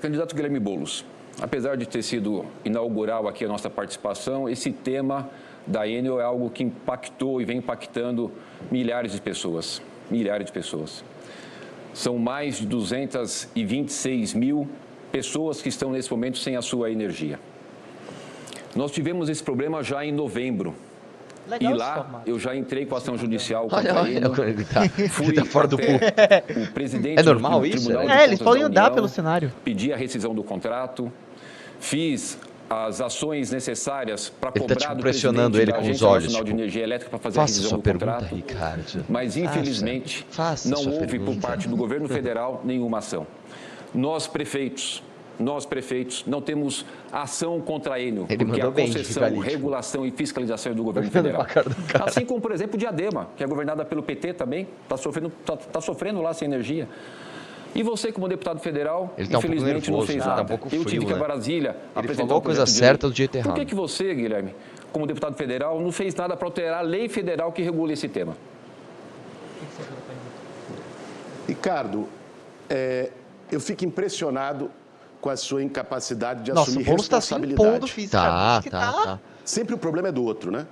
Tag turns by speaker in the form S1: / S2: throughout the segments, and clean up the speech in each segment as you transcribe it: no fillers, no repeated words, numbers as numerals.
S1: Candidato Guilherme Boulos, apesar de ter sido inaugural aqui a nossa participação, esse tema da Enel é algo que impactou e vem impactando milhares de pessoas. Milhares de pessoas. São mais de 226 mil pessoas que estão nesse momento sem a sua energia. Nós tivemos esse problema já em novembro. Legal, e lá eu já entrei com a ação judicial contra ele. Fui tá fora do o presidente
S2: é normal
S1: do
S2: isso?
S1: Tribunal de Contas
S3: eles podem
S1: da
S3: andar
S1: União,
S3: pelo cenário.
S1: Pedi a rescisão do contrato, fiz as ações necessárias para cobrar
S2: tá, tipo,
S1: do
S2: pressionando
S1: presidente
S2: ele
S1: da
S2: com
S1: Agência
S2: os olhos,
S1: Nacional de Energia Elétrica para fazer a rescisão do contrato.
S2: Ricardo.
S1: Mas infelizmente não houve por parte do governo federal nenhuma ação. Nós prefeitos não temos ação contra a Enel, porque a concessão, regulação e fiscalização é do governo federal. Assim como, por exemplo, Diadema, que é governada pelo PT também, está sofrendo lá sem energia. E você, como deputado federal, infelizmente não fez nada. Eu tive que ir a Brasília apresentar
S2: falou a coisa certa do jeito errado.
S1: Por que você, Guilherme, como deputado federal, não fez nada para alterar a lei federal que regula esse tema?
S4: Ricardo, eu fico impressionado com a sua incapacidade de assumir responsabilidade.
S2: Tá.
S4: Sempre o problema é do outro, né?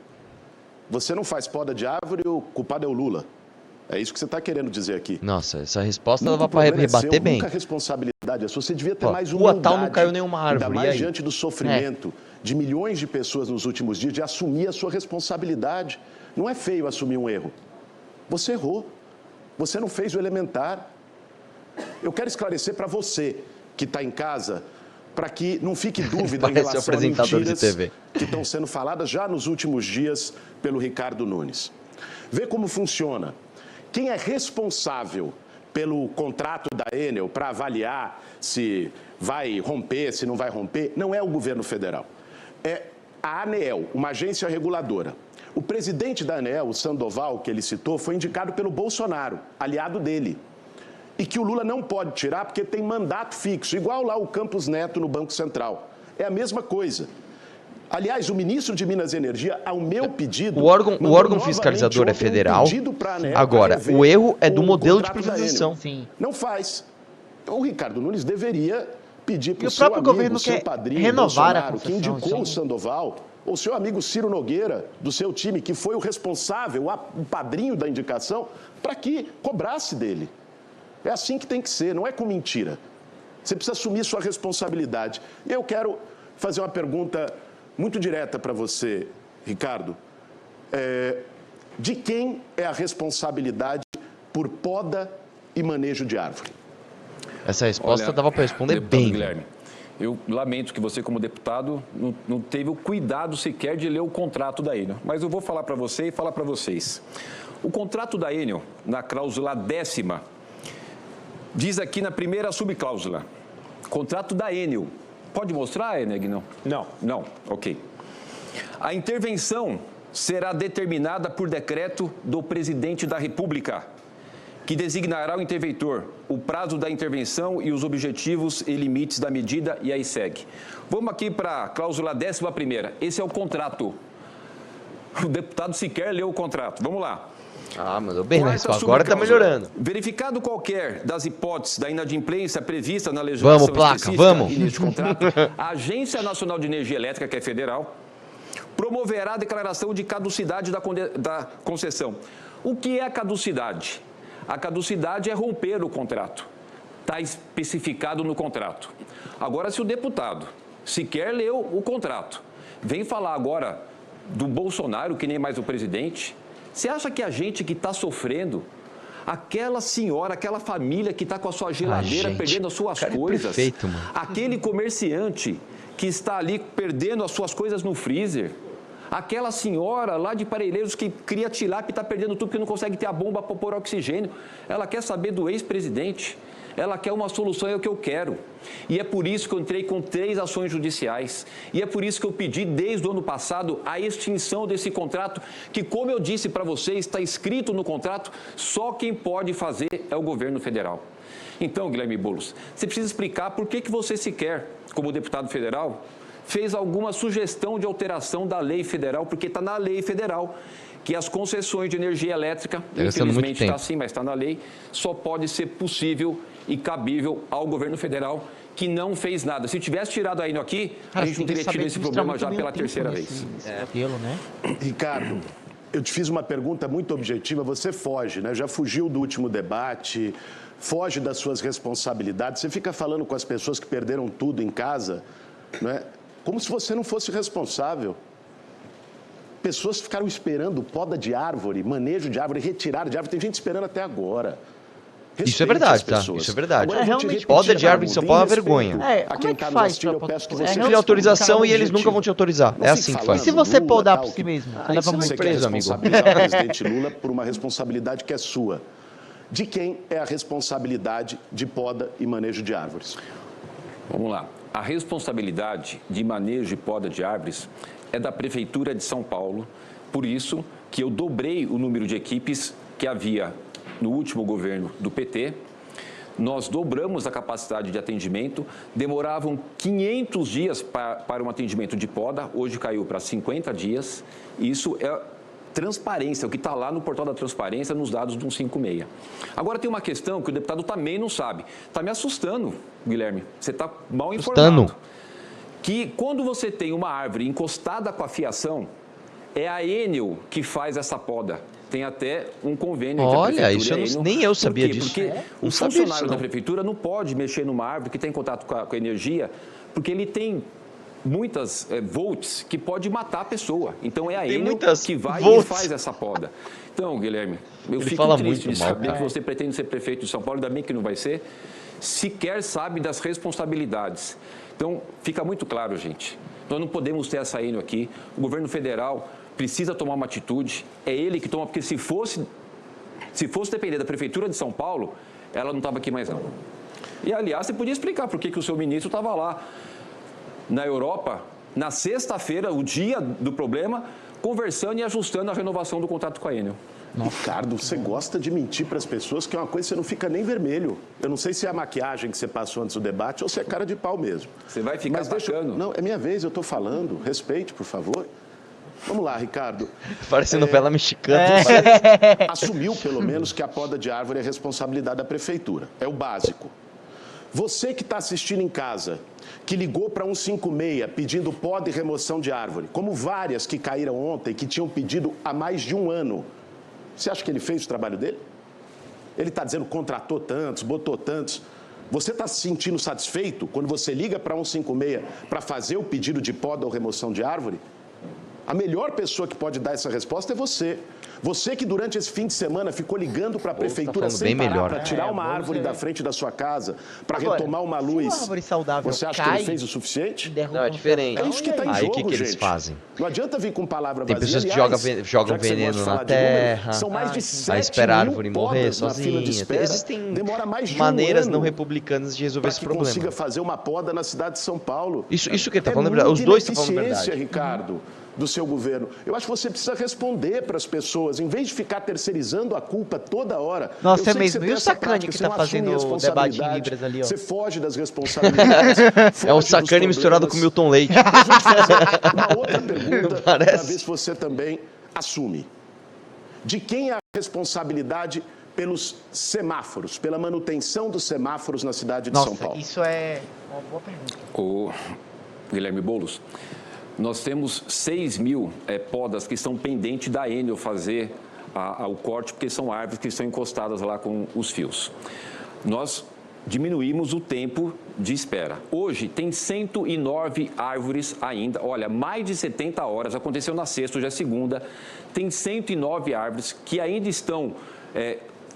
S4: Você não faz poda de árvore e o culpado é o Lula. É isso que você está querendo dizer aqui.
S2: Nossa, essa resposta ela vai para rebater bem.
S4: Nunca a responsabilidade é sua. Você devia ter mais humildade.
S2: O tal não caiu nenhuma árvore.
S4: Ainda mais diante do sofrimento de milhões de pessoas nos últimos dias, de assumir a sua responsabilidade. Não é feio assumir um erro. Você errou. Você não fez o elementar. Eu quero esclarecer para você que está em casa, para que não fique dúvida em relação a mentiras que estão sendo faladas já nos últimos dias pelo Ricardo Nunes. Vê como funciona. Quem é responsável pelo contrato da Enel para avaliar se vai romper, se não vai romper, não é o governo federal. É a ANEEL, uma agência reguladora. O presidente da ANEEL, o Sandoval, que ele citou, foi indicado pelo Bolsonaro, aliado dele. E que o Lula não pode tirar porque tem mandato fixo, igual lá o Campos Neto no Banco Central. É a mesma coisa. Aliás, o ministro de Minas e Energia, ao meu pedido...
S2: O órgão fiscalizador é federal. Agora, o erro é do modelo de privatização.
S4: Não faz. O Ricardo Nunes deveria pedir para o
S3: seu amigo,
S4: seu padrinho, Bolsonaro, que indicou o Sandoval, ou seu amigo Ciro Nogueira, do seu time, que foi o responsável, o padrinho da indicação, para que cobrasse dele. É assim que tem que ser, não é com mentira. Você precisa assumir sua responsabilidade. E eu quero fazer uma pergunta muito direta para você, Ricardo. De quem é a responsabilidade por poda e manejo de árvore?
S2: Essa resposta dava para responder bem.
S1: Guilherme, eu lamento que você, como deputado, não teve o cuidado sequer de ler o contrato da Enel. Mas eu vou falar para você e falar para vocês. O contrato da Enel, na cláusula 10ª, diz aqui na primeira subcláusula, contrato da Enel. Pode mostrar, Eneg? Não? Não, ok. A intervenção será determinada por decreto do presidente da República, que designará o interventor, o prazo da intervenção e os objetivos e limites da medida, e aí segue. Vamos aqui para a cláusula 11ª. Esse é o contrato. O deputado sequer leu o contrato. Vamos lá.
S2: Mandou bem, né? Agora está melhorando.
S1: Verificado qualquer das hipóteses da inadimplência prevista na legislação
S2: vamos.
S1: e neste contrato, a Agência Nacional de Energia Elétrica, que é federal, promoverá a declaração de caducidade da concessão. O que é a caducidade? A caducidade é romper o contrato. Está especificado no contrato. Agora, se o deputado sequer leu o contrato, vem falar agora do Bolsonaro, que nem mais o presidente... Você acha que a gente que está sofrendo, aquela senhora, aquela família que está com a sua geladeira perdendo as suas coisas, aquele comerciante que está ali perdendo as suas coisas no freezer, aquela senhora lá de Parelheiros que cria tilápia e está perdendo tudo porque não consegue ter a bomba para pôr oxigênio, ela quer saber do ex-presidente. Ela quer uma solução, é o que eu quero. E é por isso que eu entrei com 3 ações judiciais. E é por isso que eu pedi, desde o ano passado, a extinção desse contrato, que, como eu disse para vocês, está escrito no contrato, só quem pode fazer é o governo federal. Então, Guilherme Boulos, você precisa explicar por que você sequer, como deputado federal, fez alguma sugestão de alteração da lei federal, porque está na lei federal, que as concessões de energia elétrica, infelizmente está assim, mas está na lei, só pode ser possível e cabível ao governo federal, que não fez nada. Se tivesse tirado a Enel aqui, a gente não teria tido esse problema já pela terceira vez.
S4: Ricardo, eu te fiz uma pergunta muito objetiva, você foge, né? Já fugiu do último debate, foge das suas responsabilidades, você fica falando com as pessoas que perderam tudo em casa, né? Como se você não fosse responsável. Pessoas ficaram esperando poda de árvore, manejo de árvore, retirada de árvore. Tem gente esperando até agora. Respeite
S2: isso é verdade, tá? Isso é verdade.
S4: Realmente,
S2: poda de árvore em São Paulo é uma vergonha.
S4: A quem está no assistir, eu peço que você...
S2: Você tem autorização e eles nunca vão te autorizar. É assim que faz.
S3: E se você podar por si mesmo?
S4: Você quer responsabilizar o presidente Lula por uma responsabilidade que é sua. De quem é a responsabilidade de poda e manejo de árvores?
S1: Vamos lá. A responsabilidade de manejo e poda de árvores é da Prefeitura de São Paulo. Por isso que eu dobrei o número de equipes que havia no último governo do PT. Nós dobramos a capacidade de atendimento. Demoravam 500 dias para um atendimento de poda. Hoje caiu para 50 dias. Isso é transparência, o que está lá no portal da transparência, nos dados do 156. Agora tem uma questão que o deputado também não sabe. Está me assustando, Guilherme. Você está mal informado. Que quando você tem uma árvore encostada com a fiação, é a Enel que faz essa poda. Tem até um convênio entre a Prefeitura
S2: isso
S1: e a Enel.
S2: nem eu sabia disso.
S1: Porque o funcionário da Prefeitura não pode mexer numa árvore que está em contato com a energia, porque ele tem muitas volts que pode matar a pessoa. Então é a Enel que vai e faz essa poda. Então, Guilherme, eu fico triste de saber que você pretende ser prefeito de São Paulo, ainda bem que não vai ser, sequer sabe das responsabilidades. Então, fica muito claro, gente, nós não podemos ter essa Enel aqui, o governo federal precisa tomar uma atitude, é ele que toma, porque se fosse depender da Prefeitura de São Paulo, ela não estava aqui mais não. E, aliás, você podia explicar por que o seu ministro estava lá na Europa, na sexta-feira, o dia do problema, conversando e ajustando a renovação do contrato com a Enel.
S4: Ricardo, você gosta de mentir para as pessoas, que é uma coisa que você não fica nem vermelho. Eu não sei se é a maquiagem que você passou antes do debate ou se é cara de pau mesmo.
S1: Você vai ficar bacana.
S4: Não, é minha vez, eu estou falando. Respeite, por favor. Vamos lá, Ricardo.
S2: Parece novela mexicana.
S4: Assumiu, pelo menos, que a poda de árvore é responsabilidade da Prefeitura. É o básico. Você que está assistindo em casa, que ligou para 156 pedindo poda e remoção de árvore, como várias que caíram ontem, que tinham pedido há mais de um ano, você acha que ele fez o trabalho dele? Ele está dizendo contratou tantos, botou tantos. Você está se sentindo satisfeito quando você liga para 156 para fazer o pedido de poda ou remoção de árvore? A melhor pessoa que pode dar essa resposta é você. Você que durante esse fim de semana ficou ligando para a prefeitura sem parar para tirar uma árvore da frente da sua casa, para retomar uma luz.
S3: Se uma árvore saudável
S4: você acha que ele fez o suficiente?
S2: Não, é diferente.
S4: É isso que está em jogo,
S2: o que
S4: gente.
S2: eles fazem?
S4: Não adianta vir com palavra
S2: vazia. Tem pessoas que jogam veneno na terra,
S4: são mais de 7
S2: a esperar a árvore
S4: mil
S2: morrer
S4: podas na fila de espera.
S2: Existem
S4: Demora mais de
S2: maneiras
S4: um
S2: não
S4: ano
S2: republicanas de resolver esse problema.
S4: Para que consiga fazer uma poda na cidade de São Paulo.
S2: Isso que ele está falando é verdade. Os dois estão falando a verdade.
S4: Ricardo, do seu governo. Eu acho que você precisa responder para as pessoas, em vez de ficar terceirizando a culpa toda hora.
S3: Nossa, é mesmo. E o Sacani que está fazendo o debate em Libras ali, ó?
S4: Você foge das responsabilidades.
S2: É o Sacani misturado com o Milton Leite.
S4: Mas vou te fazer uma outra pergunta para ver se você também assume. De quem é a responsabilidade pelos semáforos, pela manutenção dos semáforos na cidade de São Paulo?
S3: Isso é uma boa pergunta.
S1: O Guilherme Boulos, nós temos 6 mil podas que estão pendentes da Enel fazer o corte, porque são árvores que estão encostadas lá com os fios. Nós diminuímos o tempo de espera. Hoje tem 109 árvores ainda, olha, mais de 70 horas, aconteceu na sexta, hoje é segunda, tem 109 árvores que ainda estão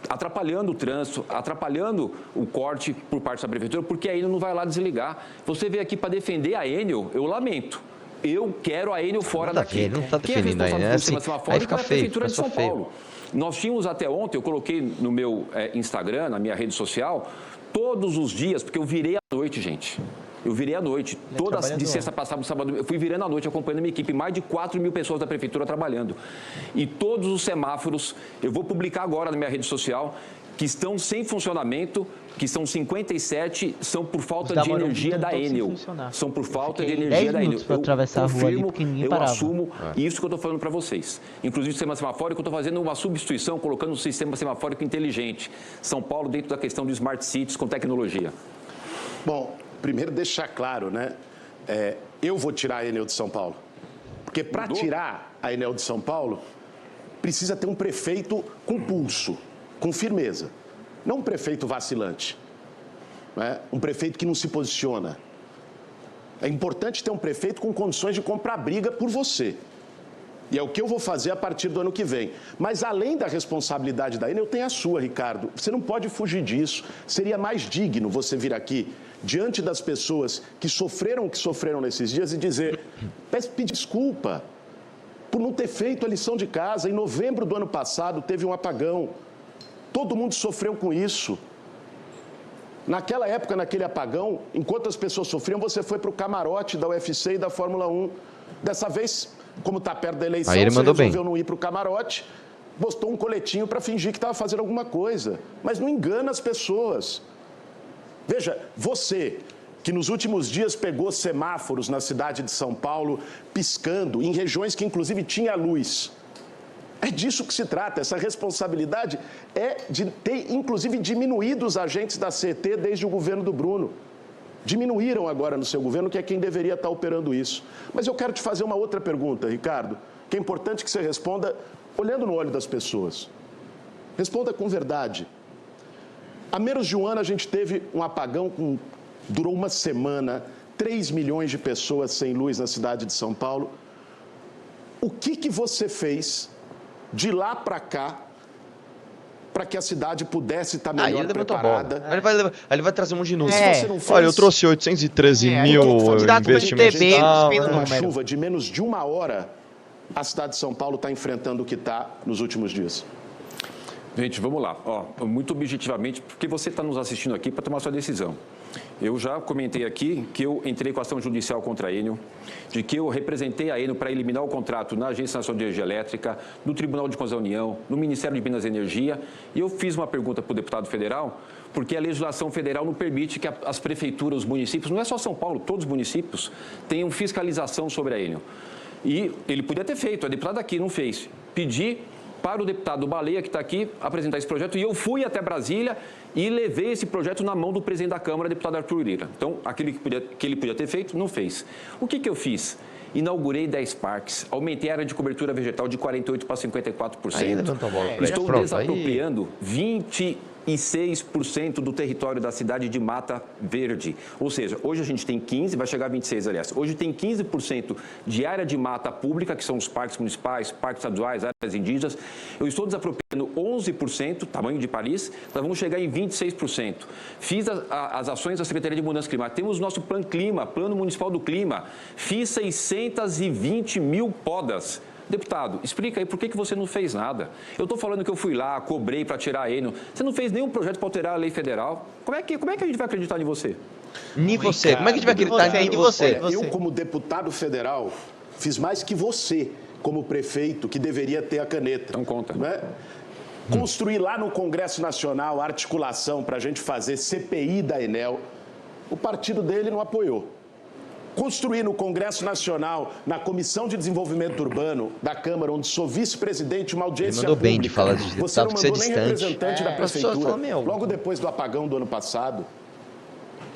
S1: atrapalhando o trânsito, atrapalhando o corte por parte da Prefeitura, porque a Enel não vai lá desligar. Você veio aqui para defender a Enel, eu lamento. Eu quero a Enel fora daqui.
S2: Ele não está defendendo a Enel, assim, aí fica feio,
S1: Prefeitura de São Paulo. Nós tínhamos até ontem, eu coloquei no meu Instagram, na minha rede social, todos os dias, porque eu virei à noite, gente. Eu virei à noite, de sexta para sábado, eu fui virando à noite acompanhando a minha equipe, mais de 4 mil pessoas da Prefeitura trabalhando. E todos os semáforos, eu vou publicar agora na minha rede social, que estão sem funcionamento, que são 57, são por falta de energia da Enel. São por falta de energia da Enel.
S3: Eu atravessar a rua ali, porque ninguém parava.
S1: Assumo isso que eu estou falando para vocês. Inclusive o sistema semafórico, eu estou fazendo uma substituição, colocando um sistema semafórico inteligente. São Paulo dentro da questão do Smart Cities com tecnologia.
S4: Bom, primeiro deixar claro, né? Eu vou tirar a Enel de São Paulo. Porque para tirar a Enel de São Paulo, precisa ter um prefeito com pulso, com firmeza. Não um prefeito vacilante, né? Um prefeito que não se posiciona. É importante ter um prefeito com condições de comprar briga por você. E é o que eu vou fazer a partir do ano que vem. Mas, além da responsabilidade da Enel, tem a sua, Ricardo. Você não pode fugir disso. Seria mais digno você vir aqui, diante das pessoas que sofreram o que sofreram nesses dias, e dizer, pedir desculpa por não ter feito a lição de casa. Em novembro do ano passado, teve um apagão. Todo mundo sofreu com isso. Naquela época, naquele apagão, enquanto as pessoas sofriam, você foi para o camarote da UFC e da Fórmula 1. Dessa vez, como está perto da eleição,
S2: ele
S4: você
S2: resolveu
S4: não ir para o camarote, postou um coletinho para fingir que estava fazendo alguma coisa. Mas não engana as pessoas. Veja, você que nos últimos dias pegou semáforos na cidade de São Paulo, piscando, em regiões que inclusive tinha luz. É disso que se trata. Essa responsabilidade é de ter, inclusive, diminuído os agentes da CET desde o governo do Bruno. Diminuíram agora no seu governo, que é quem deveria estar operando isso. Mas eu quero te fazer uma outra pergunta, Ricardo, que é importante que você responda olhando no olho das pessoas. Responda com verdade. Há menos de um ano a gente teve um apagão que durou uma semana, 3 milhões de pessoas sem luz na cidade de São Paulo. O que você fez de lá para cá, para que a cidade pudesse estar melhor preparada?
S2: Aí ele vai trazer um monte de números.
S4: Você
S2: Olha, eu trouxe 813 mil investimentos.
S4: Uma chuva de menos de uma hora, a cidade de São Paulo está enfrentando o que está nos últimos dias.
S1: Gente, vamos lá. Muito objetivamente, porque você está nos assistindo aqui para tomar sua decisão. Eu já comentei aqui que eu entrei com ação judicial contra a Enel, de que eu representei a Enel para eliminar o contrato na Agência Nacional de Energia Elétrica, no Tribunal de Contas da União, no Ministério de Minas e Energia. E eu fiz uma pergunta para o deputado federal, porque a legislação federal não permite que as prefeituras, os municípios, não é só São Paulo, todos os municípios, tenham fiscalização sobre a Enel. E ele podia ter feito, a deputada aqui não fez. Pedi para o deputado Baleia, que está aqui, apresentar esse projeto, e eu fui até Brasília e levei esse projeto na mão do presidente da Câmara, deputado Arthur Lira. Então, aquilo que ele podia ter feito, não fez. O que eu fiz? Inaugurei 10 parques, aumentei a área de cobertura vegetal de 48% para 54%. Estou desapropriando 26% do território da cidade de mata verde. Ou seja, hoje a gente tem 15%, vai chegar a 26%, aliás. Hoje tem 15% de área de mata pública, que são os parques municipais, parques estaduais, áreas indígenas. Eu estou desapropriando 11%, tamanho de Paris, nós vamos chegar em 26%. Fiz as ações da Secretaria de Mudança Climática. Temos o nosso Plano Clima, Plano Municipal do Clima. Fiz 620 mil podas. Deputado, explica aí por que você não fez nada. Eu estou falando que eu fui lá, cobrei para tirar a Enel. Você não fez nenhum projeto para alterar a lei federal. Como é que a gente vai acreditar em você?
S2: Nem você. Como é que a gente vai acreditar em você?
S4: Eu, como deputado federal, fiz mais que você, como prefeito, que deveria ter a caneta.
S1: Então conta.
S4: Não é? Construir lá no Congresso Nacional a articulação para a gente fazer CPI da Enel, o partido dele não apoiou. Construir no Congresso Nacional, na Comissão de Desenvolvimento Urbano da Câmara, onde sou vice-presidente, uma audiência
S2: pública. Bem de falar de
S4: você não mandou nem representante da prefeitura,
S2: falam,
S4: logo depois do apagão do ano passado.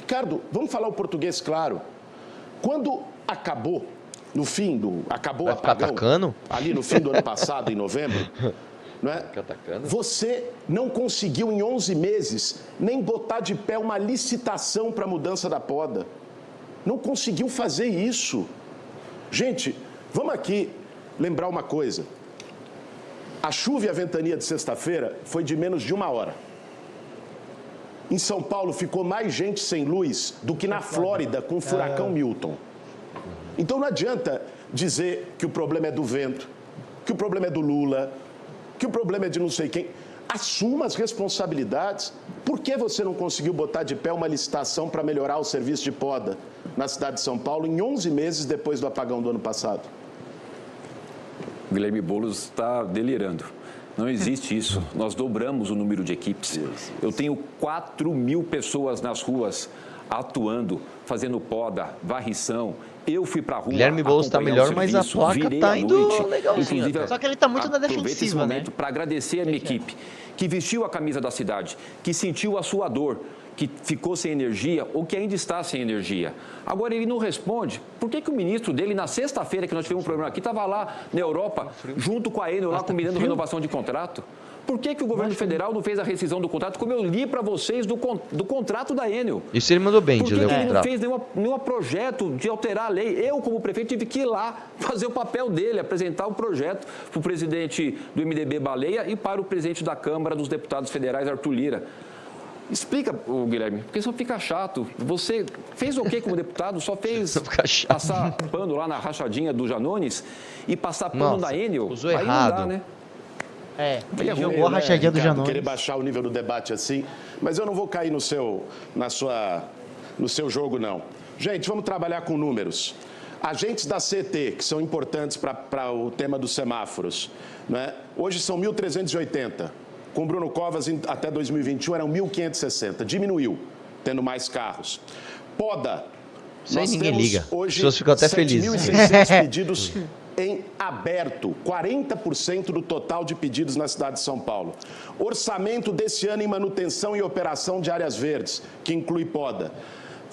S4: Ricardo, vamos falar o português claro. Quando acabou, no fim do... Acabou o apagão, ali no fim do ano passado, em novembro, não é? Você não conseguiu em 11 meses nem botar de pé uma licitação para a mudança da poda. Não conseguiu fazer isso. Gente, vamos aqui lembrar uma coisa. A chuva e a ventania de sexta-feira foi de menos de uma hora. Em São Paulo ficou mais gente sem luz do que na Flórida com o furacão Milton. Então não adianta dizer que o problema é do vento, que o problema é do Lula, que o problema é de não sei quem. Assuma as responsabilidades. Por que você não conseguiu botar de pé uma licitação para melhorar o serviço de poda na cidade de São Paulo em 11 meses depois do apagão do ano passado?
S1: Guilherme Boulos está delirando. Não existe isso. Nós dobramos o número de equipes. Eu tenho 4.000 pessoas nas ruas atuando, fazendo poda, varrição. Eu fui para a rua.
S2: Guilherme Boulos está melhor, mas a placa está indo legalzinho.
S3: Só que ele está muito na defensiva,
S1: esse momento para agradecer a minha equipe, que vestiu a camisa da cidade, que sentiu a sua dor, que ficou sem energia ou que ainda está sem energia. Agora, ele não responde. Por que o ministro dele, na sexta-feira que nós tivemos um problema aqui, estava lá na Europa, junto com a Enel, lá combinando renovação de contrato? Por que o governo federal não fez a rescisão do contrato, como eu li para vocês do contrato da Enel?
S2: Isso ele mandou bem,
S1: Por
S2: de
S1: que
S2: ler o
S1: ele não
S2: contrato.
S1: fez nenhum projeto de alterar a lei? Eu, como prefeito, tive que ir lá fazer o papel dele, apresentar o projeto para o presidente do MDB, Baleia, e para o presidente da Câmara dos Deputados Federais, Arthur Lira. Explica, Guilherme, porque senão fica chato. Você fez o quê como deputado? Só fez passar pano lá na rachadinha do Janones e passar pano na Enel?
S2: Usou
S1: aí
S2: errado.
S1: Não dá, né?
S3: Ele jogou a rachadinha do Janones.
S4: Querer baixar o nível do debate assim, mas eu não vou cair no seu jogo, não. Gente, vamos trabalhar com números. Agentes da CET, que são importantes para o tema dos semáforos, né? Hoje são 1.380. Com o Bruno Covas, até 2021, eram 1.560. Diminuiu, tendo mais carros. Poda.
S2: Isso aí
S4: Nós
S2: ninguém
S4: temos
S2: liga.
S4: hoje
S2: As pessoas ficam até felizes.
S4: 7.600 pedidos em aberto. 40% do total de pedidos na cidade de São Paulo. Orçamento desse ano em manutenção e operação de áreas verdes, que inclui poda.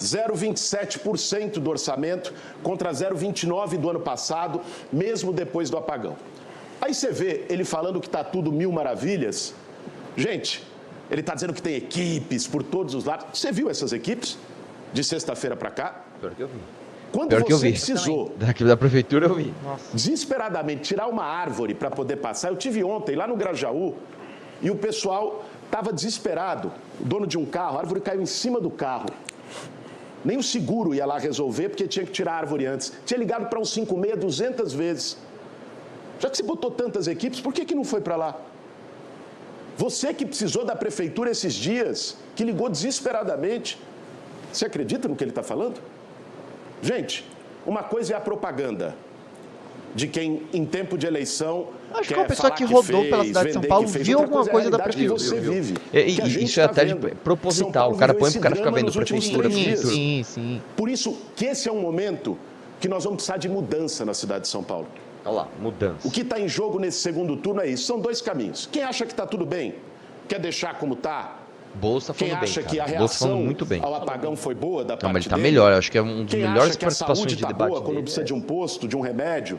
S4: 0,27% do orçamento contra 0,29% do ano passado, mesmo depois do apagão. Aí você vê ele falando que está tudo mil maravilhas. Gente, ele está dizendo que tem equipes por todos os lados. Você viu essas equipes de sexta-feira para cá?
S2: Pior que eu vi.
S4: Quando
S2: Pior que eu
S4: você
S2: vi.
S4: precisou
S2: Daqui da prefeitura eu vi.
S4: desesperadamente tirar uma árvore para poder passar, eu tive ontem lá no Grajaú e o pessoal estava desesperado. O dono de um carro, a árvore caiu em cima do carro. Nem o seguro ia lá resolver porque tinha que tirar a árvore antes. Tinha ligado para um 56 200 vezes. Já que você botou tantas equipes, por que não foi para lá? Você que precisou da prefeitura esses dias, que ligou desesperadamente. Você acredita no que ele está falando? Gente, uma coisa é a propaganda de quem, em tempo de eleição,
S3: acho que uma pessoa que rodou pela cidade de São Paulo viu alguma coisa da prefeitura.
S4: Que você vive.
S2: Isso é até proposital. O cara põe para o cara ficar vendo prefeitura.
S3: Sim.
S4: Por isso que esse é um momento que nós vamos precisar de mudança na cidade de São Paulo.
S2: Olha lá, mudança.
S4: O que está em jogo nesse segundo turno é isso. São dois caminhos. Quem acha que está tudo bem, quer deixar como está.
S2: Boulos está falando bem,
S4: Quem acha que a
S2: Boulos tá falando
S4: reação
S2: muito bem.
S4: ao apagão foi boa da parte
S2: Não, mas ele está
S4: dele?
S2: melhor. Eu acho que é um dos
S4: Quem
S2: melhores
S4: acha que a
S2: participações
S4: saúde
S2: de
S4: está
S2: debate
S4: boa quando
S2: dele.
S4: precisa de um posto, de um remédio?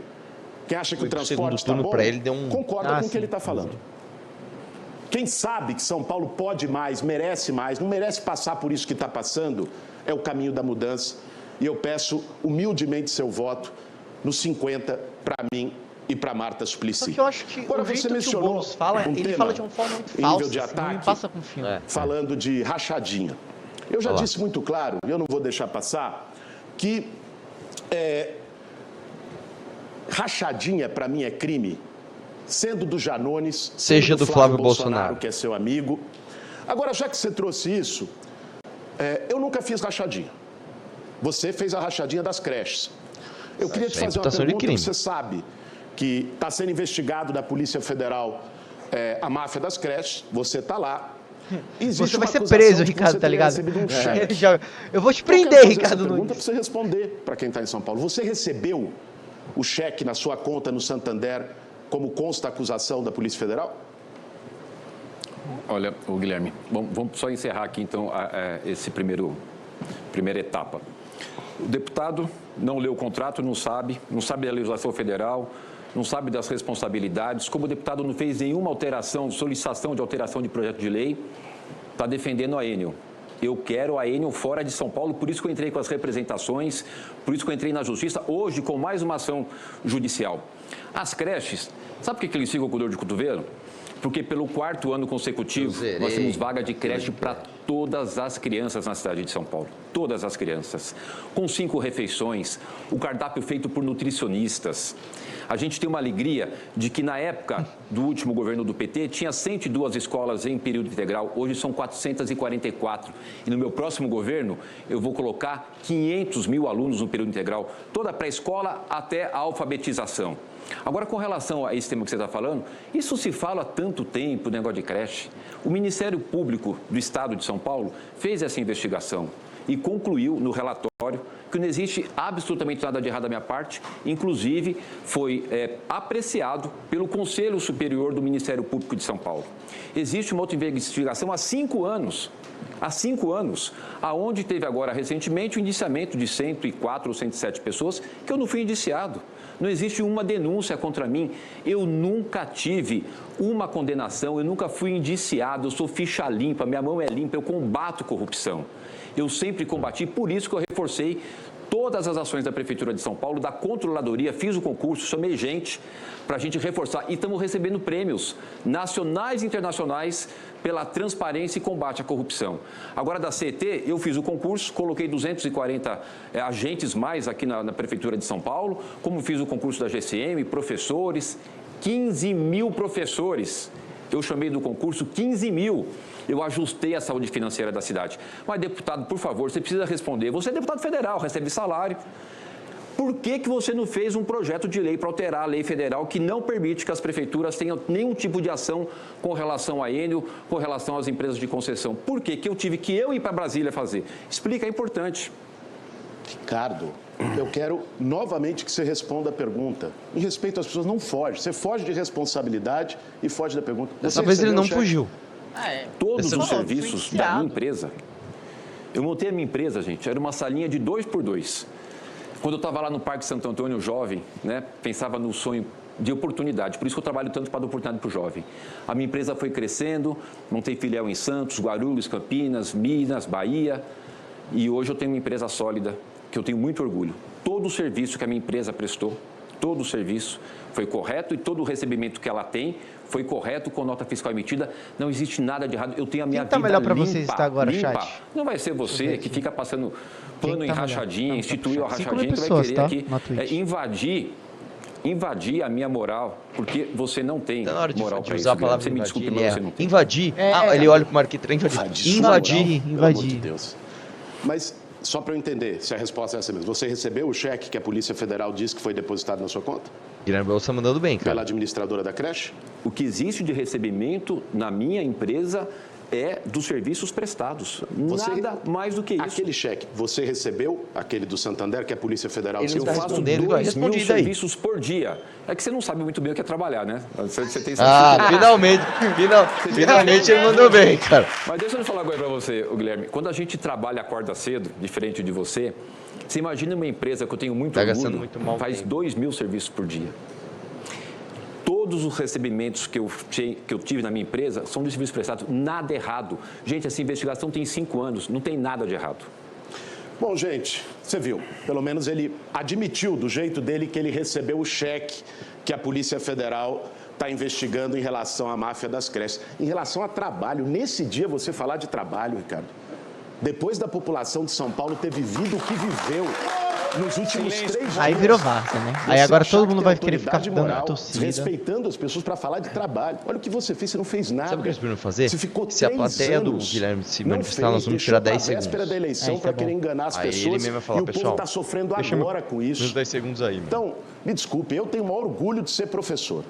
S4: Quem acha que o transporte
S2: segundo
S4: está
S2: turno
S4: bom,
S2: para ele deu um...
S4: concorda com o que ele está falando. Quem sabe que São Paulo pode mais, não merece passar por isso que está passando, é o caminho da mudança. E eu peço humildemente seu voto no 50 para mim e para Marta Suplicy.
S3: Só que eu acho que
S4: agora,
S3: o jeito
S4: você
S3: que o Boulos fala, ele fala de uma forma muito falsa,
S4: nível de
S3: assim,
S4: ataque,
S3: não me passa com filme.
S4: falando de rachadinha. Eu já disse muito claro, e eu não vou deixar passar, que rachadinha para mim é crime, sendo do Janones,
S2: seja do Flávio Bolsonaro,
S4: que é seu amigo. Agora, já que você trouxe isso, eu nunca fiz rachadinha. Você fez a rachadinha das creches. Eu queria te fazer uma pergunta. Você sabe que está sendo investigado da Polícia Federal a máfia das creches, você está lá.
S3: Você vai ser preso, Ricardo, tá ligado? Eu vou te prender, Ricardo Nunes.
S4: Pergunta para você responder para quem está em São Paulo. Você recebeu o cheque na sua conta no Santander, como consta a acusação da Polícia Federal?
S1: Olha, Guilherme, vamos só encerrar aqui, então, esse primeira etapa. O deputado não leu o contrato, não sabe da legislação federal, não sabe das responsabilidades. Como o deputado não fez nenhuma solicitação de alteração de projeto de lei, está defendendo a Enel. Eu quero a Enel fora de São Paulo, por isso que eu entrei com as representações, por isso que eu entrei na Justiça, hoje com mais uma ação judicial. As creches, sabe por que eles ficam com dor de cotovelo? Porque pelo 4º ano consecutivo, nós temos vaga de creche para todas as crianças na cidade de São Paulo. Todas as crianças. Com 5 refeições, o cardápio feito por nutricionistas. A gente tem uma alegria de que na época do último governo do PT tinha 102 escolas em período integral, hoje são 444. E no meu próximo governo eu vou colocar 500 mil alunos no período integral, toda a pré-escola até a alfabetização. Agora, com relação a esse tema que você está falando, isso se fala há tanto tempo, o negócio de creche. O Ministério Público do Estado de São Paulo fez essa investigação e concluiu no relatório que não existe absolutamente nada de errado da minha parte, inclusive foi apreciado pelo Conselho Superior do Ministério Público de São Paulo. Existe uma outra investigação há 5 anos, aonde teve agora recentemente o indiciamento de 104 ou 107 pessoas que eu não fui indiciado. Não existe uma denúncia contra mim, eu nunca tive uma condenação, eu nunca fui indiciado, eu sou ficha limpa, minha mão é limpa, eu combato corrupção. Eu sempre combati, por isso que eu reforcei todas as ações da Prefeitura de São Paulo, da Controladoria, fiz o concurso, chamei gente para a gente reforçar. E estamos recebendo prêmios nacionais e internacionais pela transparência e combate à corrupção. Agora, da CET, eu fiz o concurso, coloquei 240 agentes mais aqui na Prefeitura de São Paulo, como fiz o concurso da GCM, professores, 15 mil professores. Eu chamei do concurso 15 mil. Eu ajustei a saúde financeira da cidade. Mas, deputado, por favor, você precisa responder. Você é deputado federal, recebe salário. Por que você não fez um projeto de lei para alterar a lei federal que não permite que as prefeituras tenham nenhum tipo de ação com relação a Enel, com relação às empresas de concessão? Por que eu tive que ir para Brasília fazer? Explica, é importante.
S4: Ricardo, eu quero novamente que você responda a pergunta. Em respeito às pessoas, não foge. Você foge de responsabilidade e foge da pergunta.
S3: Talvez ele não fugiu.
S1: Todos os serviços da minha empresa. Eu montei a minha empresa, gente, era uma salinha de 2x2. Quando eu estava lá no Parque Santo Antônio, jovem, pensava no sonho de oportunidade. Por isso que eu trabalho tanto para dar oportunidade para o jovem. A minha empresa foi crescendo, montei filial em Santos, Guarulhos, Campinas, Minas, Bahia. E hoje eu tenho uma empresa sólida, que eu tenho muito orgulho. Todo o serviço que a minha empresa prestou, todo o serviço foi correto e todo o recebimento que ela tem foi correto com nota fiscal emitida. Não existe nada de errado. Eu tenho a minha vida
S3: melhor para
S1: limpa,
S3: você estar agora,
S1: limpa.
S3: chat?
S1: Não vai ser você que fica passando pano em rachadinha, instituiu a rachadinha, que vai
S3: pessoas,
S1: querer
S3: tá?
S1: aqui invadir a minha moral, porque você não tem moral para
S2: usar
S1: isso.
S2: a palavra
S1: você me desculpe, mas você não tem.
S2: Invadir? Ele olha para o Marquito, invadir.
S3: Invadir.
S4: Pelo amor de Deus. Mas, só para eu entender, se a resposta é essa mesmo, você recebeu o cheque que a Polícia Federal disse que foi depositado na sua conta?
S2: Guilherme Bolsa mandando bem, cara.
S4: Pela administradora da creche?
S1: O que existe de recebimento na minha empresa é dos serviços prestados. Nada mais do que isso.
S4: Aquele cheque, você recebeu aquele do Santander que a Polícia Federal disse?
S1: Eu faço 2 mil serviços por dia. É que você não sabe muito bem o que é trabalhar, né? Você tem
S2: finalmente ele mandou bem, cara.
S1: Mas deixa eu falar uma coisa para você, Guilherme. Quando a gente trabalha, acorda cedo, diferente de você, você imagina uma empresa que eu tenho muito orgulho, faz 2 mil serviços por dia. Todos os recebimentos que eu tive na minha empresa são de serviços prestados, nada errado. Gente, essa investigação tem 5 anos, não tem nada de errado.
S4: Bom, gente, você viu, pelo menos ele admitiu do jeito dele que ele recebeu o cheque que a Polícia Federal está investigando em relação à máfia das creches. Em relação a trabalho, nesse dia você falar de trabalho, Ricardo, depois da população de São Paulo ter vivido o que viveu nos últimos 3 anos.
S3: Aí virou várzea, né? Aí agora todo mundo vai querer ficar dando torcida.
S4: Respeitando as pessoas para falar de trabalho. Olha o que você fez, você não fez nada.
S2: Sabe o que eles poderiam fazer?
S4: Você ficou
S2: se a plateia do Guilherme se manifestar, nós vamos tirar 10 segundos.
S4: Véspera da eleição para querer enganar as pessoas.
S2: Ele mesmo vai falar,
S4: e o povo está sofrendo agora com isso.
S2: Uns 10 segundos aí.
S4: Então, me desculpe, eu tenho o maior orgulho de ser professor.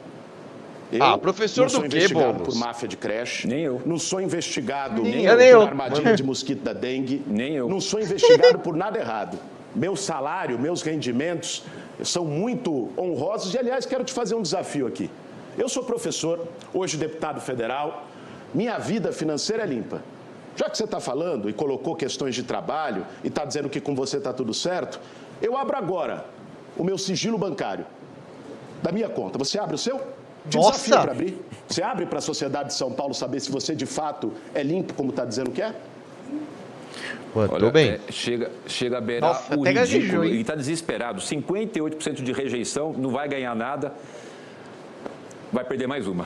S2: Professor do quê, Boulos?
S4: Não sou investigado por máfia de creche.
S1: Nem eu.
S4: Não sou investigado
S2: por
S4: armadilha de mosquito da dengue.
S1: Nem eu.
S4: Não sou investigado por nada errado. Meu salário, meus rendimentos são muito honrosos. E, aliás, quero te fazer um desafio aqui. Eu sou professor, hoje deputado federal. Minha vida financeira é limpa. Já que você está falando e colocou questões de trabalho e está dizendo que com você está tudo certo, eu abro agora o meu sigilo bancário da minha conta. Você abre o seu? Desafio para abrir. Você abre para a sociedade de São Paulo saber se você de fato é limpo como está dizendo que é?
S2: Pô, tô bem.
S1: Chega a beirar o ridículo. Ele está desesperado. 58% de rejeição, não vai ganhar nada. Vai perder mais uma.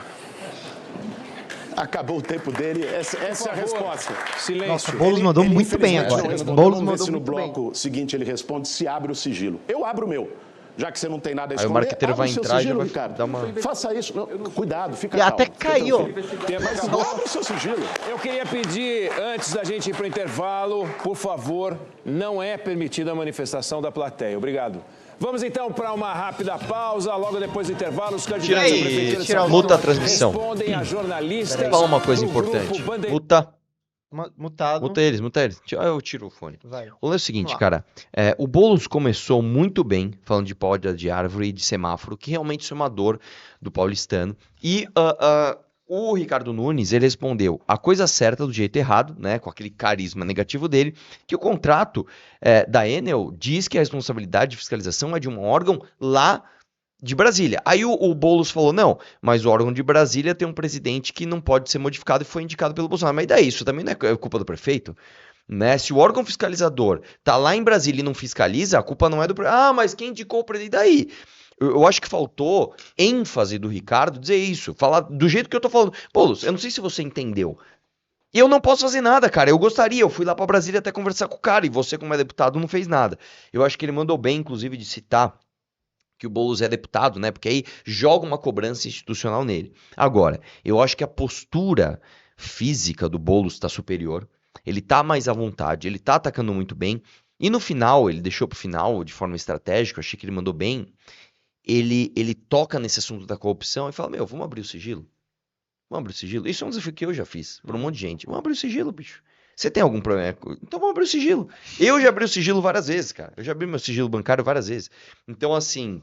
S4: Acabou o tempo dele, essa é a resposta.
S5: Silêncio.
S3: Nossa, o Boulos mandou muito bem agora. Boulos mandou
S4: no
S3: muito bem.
S4: bloco seguinte ele responde se abre o sigilo. Eu abro o meu. Já que você não tem nada a esconder,
S2: Aí o marqueteiro vai entrar e já vai
S4: Ricardo.
S2: dar uma...
S4: Faça isso. Não, cuidado, fica
S3: E
S4: calmo.
S3: até caiu.
S4: Mas abre o seu sigilo.
S5: Eu queria pedir, antes da gente ir para o intervalo, por favor, não é permitida a manifestação da plateia. Obrigado. Vamos então para uma rápida pausa. Logo depois do intervalo, os candidatos à prefeitura de São Paulo
S2: muta a transmissão.
S5: respondem a jornalistas.
S2: Fala uma coisa
S5: do grupo
S2: importante.
S5: Bandeirante.
S2: Muta
S3: Mutado.
S2: eles. Eu tiro o fone.
S3: Vai.
S2: O lance é o seguinte,
S3: Vamos lá.
S2: cara. O Boulos começou muito bem, falando de poda de árvore e de semáforo, que realmente isso é uma dor do paulistano. E o Ricardo Nunes, ele respondeu a coisa certa do jeito errado, né? Com aquele carisma negativo dele, que o contrato da Enel diz que a responsabilidade de fiscalização é de um órgão lá de Brasília. Aí o Boulos falou, não, mas o órgão de Brasília tem um presidente que não pode ser modificado e foi indicado pelo Bolsonaro. Mas daí, isso também não é culpa do prefeito? Né? Se o órgão fiscalizador tá lá em Brasília e não fiscaliza, a culpa não é do prefeito. Ah, mas quem indicou o presidente? Daí? Eu acho que faltou ênfase do Ricardo dizer isso, falar do jeito que eu tô falando. Boulos, eu não sei se você entendeu. E eu não posso fazer nada, cara. Eu gostaria, eu fui lá pra Brasília até conversar com o cara, e você, como é deputado, não fez nada. Eu acho que ele mandou bem, inclusive, de citar que o Boulos é deputado, né? Porque aí joga uma cobrança institucional nele. Agora, eu acho que a postura física do Boulos tá superior. Ele tá mais à vontade, ele tá atacando muito bem. E no final, ele deixou pro final, de forma estratégica, eu achei que ele mandou bem. Ele toca nesse assunto da corrupção e fala, vamos abrir o sigilo. Vamos abrir o sigilo. Isso é um desafio que eu já fiz pra um monte de gente. Vamos abrir o sigilo, bicho. Você tem algum problema? Então vamos abrir o sigilo. Eu já abri o sigilo várias vezes, cara. Eu já abri meu sigilo bancário várias vezes. Então, assim,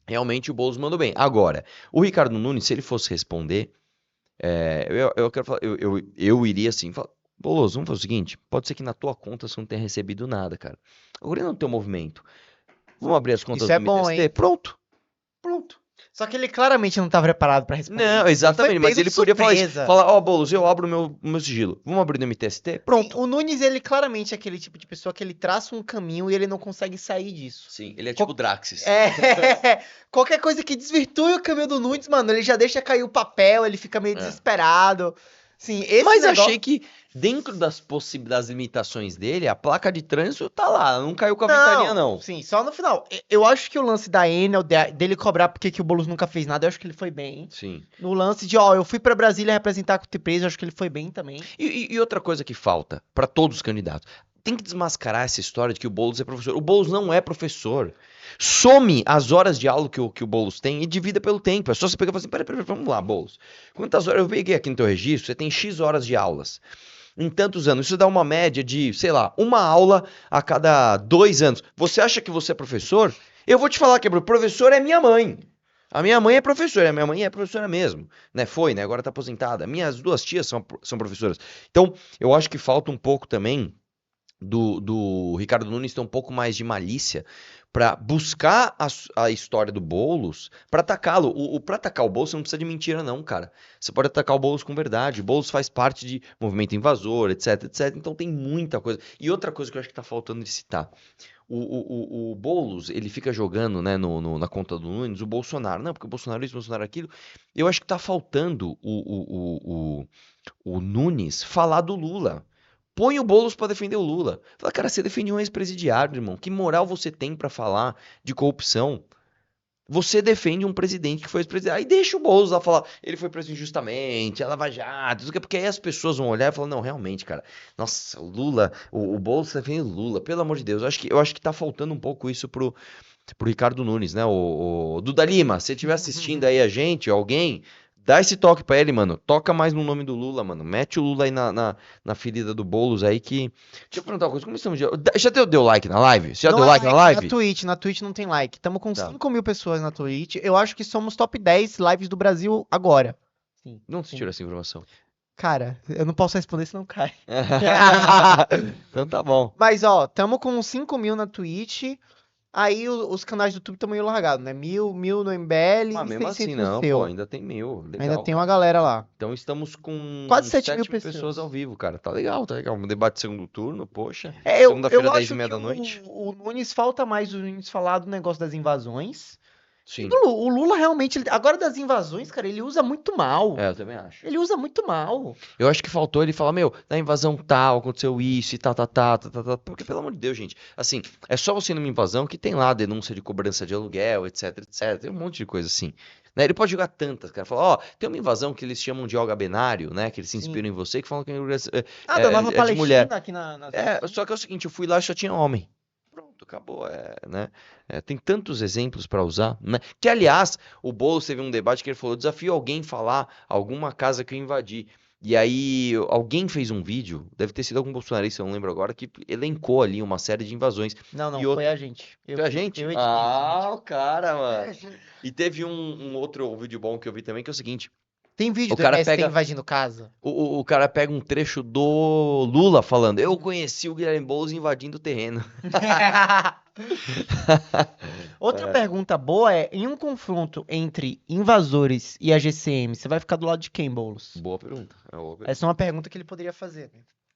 S2: realmente o Boulos mandou bem. Agora, o Ricardo Nunes, se ele fosse responder, eu quero falar, eu iria assim, falar, Boulos, vamos fazer o seguinte, pode ser que na tua conta você não tenha recebido nada, cara. Agora não tem um movimento. Vamos abrir as contas
S3: Isso é
S2: do
S3: bom,
S2: MTST?
S3: hein?
S2: Pronto.
S3: Só que ele claramente não estava preparado pra responder.
S2: Não, exatamente, mas
S3: pego
S2: ele
S3: de
S2: podia falar isso.
S3: surpresa.
S2: Falar, Boulos, eu abro o meu sigilo. Vamos abrir no MTST? Pronto.
S3: O Nunes, ele claramente é aquele tipo de pessoa que ele traça um caminho e ele não consegue sair disso.
S2: Sim, ele é tipo Draxis.
S3: Qualquer coisa que desvirtue o caminho do Nunes, mano, ele já deixa cair o papel, ele fica meio desesperado. Sim,
S2: Mas achei que dentro das das limitações dele, a placa de trânsito tá lá, não caiu com a ventania não.
S3: Sim, só no final. Eu acho que o lance da Enel, dele cobrar porque que o Boulos nunca fez nada, eu acho que ele foi bem.
S2: Sim.
S3: No lance de, eu fui pra Brasília representar a empresa, eu acho que ele foi bem também.
S2: E outra coisa que falta pra todos os candidatos, tem que desmascarar essa história de que o Boulos é professor. O Boulos não é professor. Some as horas de aula que o Boulos tem e divida pelo tempo. É só você pegar e falar assim, peraí, vamos lá, Boulos. Quantas horas? Eu peguei aqui no teu registro, você tem X horas de aulas. Em tantos anos, isso dá uma média de, sei lá, uma aula a cada 2 anos. Você acha que você é professor? Eu vou te falar que professor é minha mãe. A minha mãe é professora, a minha mãe é professora mesmo, né? Foi, né? Agora tá aposentada. Minhas 2 tias são professoras. Então, eu acho que falta um pouco também do Ricardo Nunes ter um pouco mais de malícia para buscar a história do Boulos para atacá-lo. Para atacar o Boulos você não precisa de mentira não, cara. Você pode atacar o Boulos com verdade. O Boulos faz parte de movimento invasor, etc, etc. Então tem muita coisa. E outra coisa que eu acho que tá faltando de citar. O Boulos, ele fica jogando, né, na conta do Nunes, o Bolsonaro. Não, porque o Bolsonaro isso, o Bolsonaro aquilo. Eu acho que tá faltando o Nunes falar do Lula. Põe o Boulos pra defender o Lula. Fala, cara, você defende um ex-presidiário, irmão. Que moral você tem pra falar de corrupção? Você defende um presidente que foi ex-presidiário. Aí deixa o Boulos lá falar, ele foi preso injustamente, a Lava Jato, porque aí as pessoas vão olhar e falar, não, realmente, cara, nossa, o Lula, o Boulos defende o Lula, pelo amor de Deus. Eu acho que tá faltando um pouco isso pro Ricardo Nunes, né? O Duda Lima, se você estiver assistindo aí a gente, alguém... Dá esse toque pra ele, mano. Toca mais no nome do Lula, mano. Mete o Lula aí na ferida do Boulos aí que... Deixa eu perguntar uma coisa. Como estamos... Já deu like na live? Você já deu like na live?
S3: Na Twitch não tem like. Estamos com
S2: Tá.
S3: 5 mil pessoas na Twitch. Eu acho que somos top 10 lives do Brasil agora. Sim.
S2: Não se tira essa informação.
S3: Cara, eu não posso responder senão cai.
S2: Então tá bom.
S3: Mas, tamo com 5 mil na Twitch. Aí os canais do YouTube estão meio largados, né? 1.000 no MBL
S2: Mas
S3: e
S2: mesmo
S3: 600
S2: assim,
S3: no
S2: não,
S3: seu.
S2: pô, ainda tem 1.000. Legal.
S3: Ainda tem uma galera lá.
S2: Então estamos com
S3: Quase 7 mil
S2: 7 mil pessoas
S3: pessoas
S2: ao vivo, cara. Tá legal, tá legal. Um debate de segundo turno, poxa.
S3: Eu
S2: Segunda-feira,
S3: acho
S2: 10h30
S3: que
S2: da noite.
S3: o Nunes falta mais o Nunes falar do negócio das invasões.
S2: Sim.
S3: O Lula realmente, agora das invasões, cara, ele usa muito mal.
S2: Eu também acho.
S3: Ele usa muito mal.
S2: Eu acho que faltou ele falar, meu, na invasão tal, aconteceu isso e tal. Porque, pelo amor de Deus, gente, assim, é só você ir numa invasão que tem lá denúncia de cobrança de aluguel, etc. Tem um monte de coisa assim. Né? Ele pode jogar tantas, cara. Falar, ó, tem uma invasão que eles chamam de Olga Benário, né? Que eles se inspiram em você, que falam que
S3: Da Nova
S2: de
S3: Palestina
S2: mulher.
S3: aqui na
S2: Só que é o seguinte, eu fui lá e só tinha homem. Pronto, acabou, né? Tem tantos exemplos para usar, né? Que, aliás, o Boulos teve um debate que ele falou, desafio alguém falar alguma casa que eu invadi. E aí, alguém fez um vídeo, deve ter sido algum bolsonarista, eu não lembro agora, que elencou ali uma série de invasões.
S3: Não,
S2: E
S3: foi a gente.
S2: Foi a gente?
S3: Eu editei.
S2: O cara, mano. E teve um outro vídeo bom que eu vi também, que é o seguinte.
S3: Tem vídeo
S2: O
S3: do
S2: cara
S3: MST
S2: pega-
S3: invadindo casa?
S2: O cara pega um trecho do Lula falando, eu conheci o Guilherme Boulos invadindo o terreno.
S3: Outra pergunta boa é, em um confronto entre invasores e a GCM, você vai ficar do lado de quem, Boulos?
S2: Boa pergunta.
S3: Essa é uma pergunta que ele poderia fazer, né?